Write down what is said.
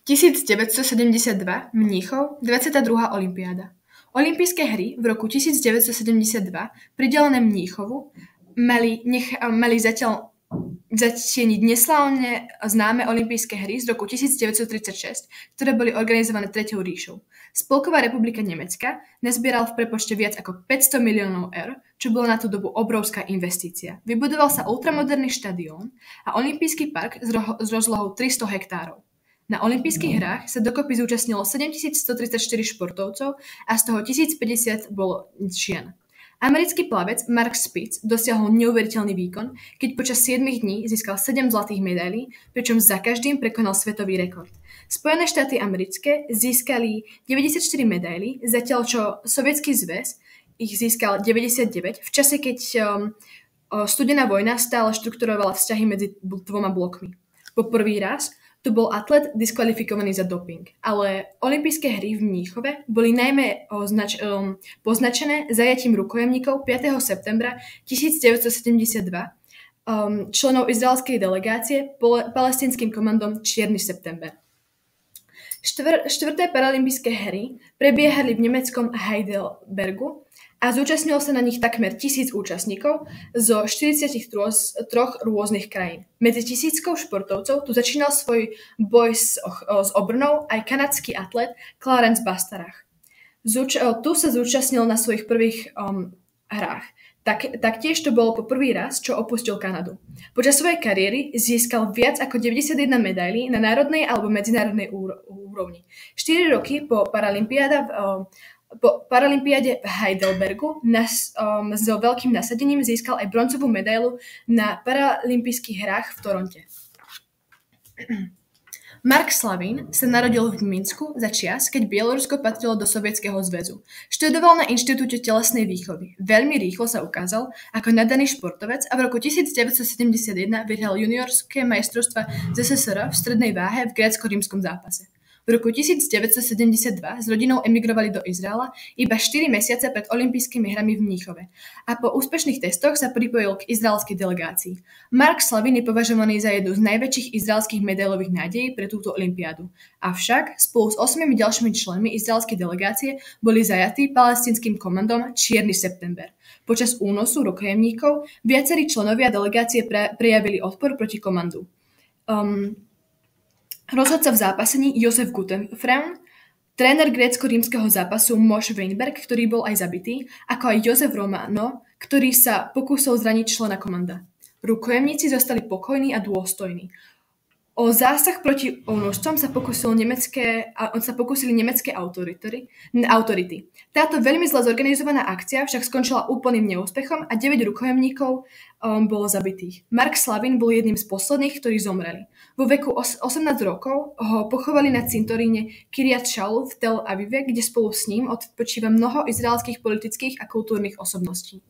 1972 Mníchov, 22. olympiáda. Olympijské hry v roku 1972 pridelené Mníchovu mali zatiaľ zatieniť neslávne známe olympijské hry z roku 1936, ktoré boli organizované Treťou ríšou. Spolková republika Nemecka nazbieral v prepočte viac ako 500 miliónov eur, čo bolo na tú dobu obrovská investícia. Vybudoval sa ultramoderný štadión a olympijský park s rozlohou 300 hektárov. Na olympijských hrách sa dokopy zúčastnilo 7134 športovcov a z toho 1050 bolo žien. Americký plavec Mark Spitz dosiahol neuveriteľný výkon, keď počas 7 dní získal 7 zlatých medailí, pričom za každým prekonal svetový rekord. Spojené štáty americké získali 94 medailí, zatiaľ čo Sovietsky zväz ich získal 99 v čase, keď studená vojna stále štrukturovala vzťahy medzi dvoma blokmi. Po prvý raz tu bol atlet diskvalifikovaný za doping, ale olympijské hry v Mníchove boli najmä poznačené zajatím rukojemníkov 5. septembra 1972 členov izraelskej delegácie palestínskym komandom Čierny september. Štvrté paralympijské hry prebiehali v nemeckom Heidelbergu a zúčastnilo sa na nich takmer 1000 účastníkov zo 43 rôznych krajín. Medzi 1000 športovcov tu začínal svoj boj s obrnou aj kanadský atlet Clarence Bastarach. Tu sa zúčastnil na svojich prvých hrách. Taktiež to bolo po prvý raz, čo opustil Kanadu. Počas svojej kariéry získal viac ako 91 medailí na národnej alebo medzinárodnej úrovni. 4 roky po Paralympiáde v Heidelbergu s veľkým nasadením získal aj bronzovú medailu na paralympijských hrách v Toronte. Mark Slavin sa narodil v Minsku za čias, keď Bielorusko patrilo do Sovietskeho zväzu. Študoval na Inštitúte telesnej výchovy. Veľmi rýchlo sa ukázal ako nadaný športovec a v roku 1971 vyhral juniorské majstrovstvá ZSSR v strednej váhe v grécko-rímskom zápase. V roku 1972 s rodinou emigrovali do Izraela iba 4 mesiace pred olympijskými hrami v Mníchove a po úspešných testoch sa pripojil k izraelskej delegácii. Mark Slavin je považovaný za jednu z najväčších izraelských medailových nádejí pre túto olympiádu. Avšak spolu s 8 ďalšími členmi izraelskej delegácie boli zajatí palestínskym komandom Čierny september. Počas únosu rukojemníkov viacerí členovia delegácie prejavili odpor proti komandu. Rozhodca v zápasení Josef Guttenfreund, tréner grécko-rímskeho zápasu Moš Weinberg, ktorý bol aj zabitý, ako aj Josef Romano, ktorý sa pokúsil zraniť člena komanda. Rukojemníci zostali pokojní a dôstojní. O zásah proti únoscom sa pokúsili nemecké autority. Táto veľmi zle zorganizovaná akcia však skončila úplným neúspechom a 9 rukojemníkov bolo zabitých. Mark Slavin bol jedným z posledných, ktorí zomreli. Vo veku 18 rokov ho pochovali na cintoríne Kiryat Shaul v Tel Avive, kde spolu s ním odpočíva mnoho izraelských politických a kultúrnych osobností.